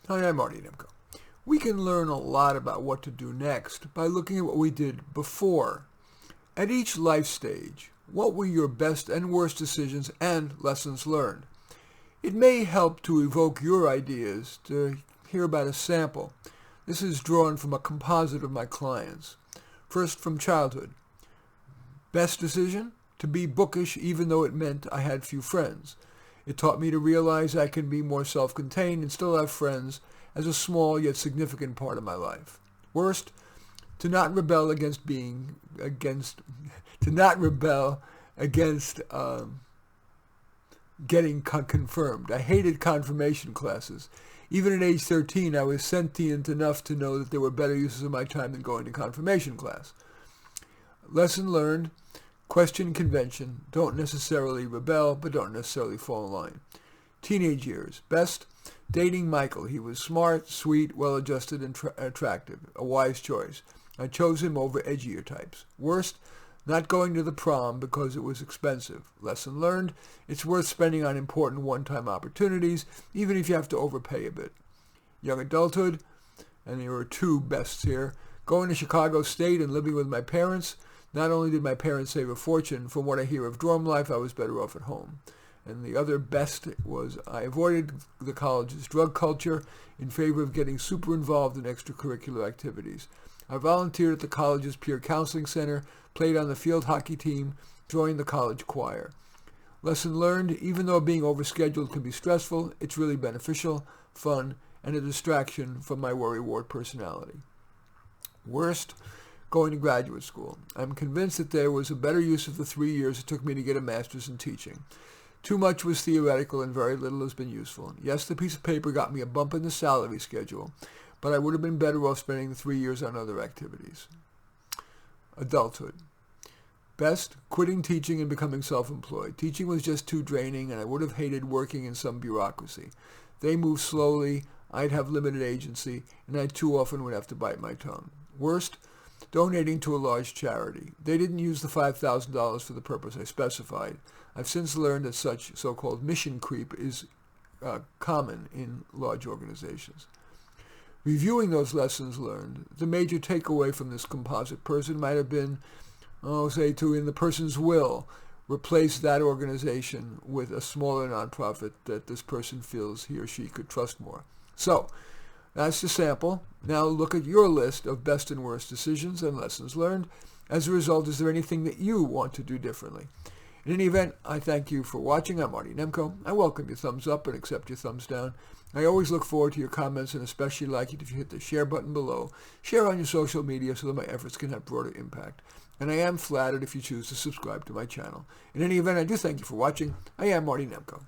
Hi, I'm Marty Nemko. We can learn a lot about what to do next by looking at what we did before. At each life stage, what were your best and worst decisions and lessons learned? It may help to evoke your ideas to hear about a sample. This is drawn from a composite of my clients. First, from childhood. Best decision? To be bookish even though it meant I had few friends. It taught me to realize I can be more self-contained and still have friends as a small yet significant part of my life. Worst, to not rebel against getting confirmed. I hated confirmation classes. Even at age 13, I was sentient enough to know that there were better uses of my time than going to confirmation class. Lesson learned: question convention. Don't necessarily rebel, but don't necessarily fall in line. Teenage years. Best, dating Michael. He was smart, sweet, well-adjusted, and attractive. A wise choice. I chose him over edgier types. Worst, not going to the prom because it was expensive. Lesson learned: it's worth spending on important one-time opportunities, even if you have to overpay a bit. Young adulthood, and there were two bests here. Going to Chicago State and living with my parents. Not only did my parents save a fortune, from what I hear of dorm life, I was better off at home. And the other best was I avoided the college's drug culture in favor of getting super involved in extracurricular activities. I volunteered at the college's peer counseling center, played on the field hockey team, joined the college choir. Lesson learned: even though being overscheduled can be stressful, it's really beneficial, fun, and a distraction from my worry-wart personality. Worst, going to graduate school. I'm convinced that there was a better use of the 3 years it took me to get a master's in teaching. Too much was theoretical and very little has been useful. Yes, the piece of paper got me a bump in the salary schedule, but I would have been better off spending the 3 years on other activities. Adulthood. Best, quitting teaching and becoming self-employed. Teaching was just too draining, and I would have hated working in some bureaucracy. They moved slowly, I'd have limited agency, and I too often would have to bite my tongue. Worst, donating to a large charity. They didn't use the $5,000 for the purpose I specified. I've since learned that such so-called mission creep is common in large organizations. Reviewing those lessons learned, the major takeaway from this composite person might have been, in the person's will, replace that organization with a smaller nonprofit that this person feels he or she could trust more. So, that's the sample. Now look at your list of best and worst decisions and lessons learned. As a result, is there anything that you want to do differently? In any event, I thank you for watching. I'm Marty Nemko. I welcome your thumbs up and accept your thumbs down. I always look forward to your comments and especially like it if you hit the share button below. Share on your social media so that my efforts can have broader impact. And I am flattered if you choose to subscribe to my channel. In any event, I do thank you for watching. I am Marty Nemko.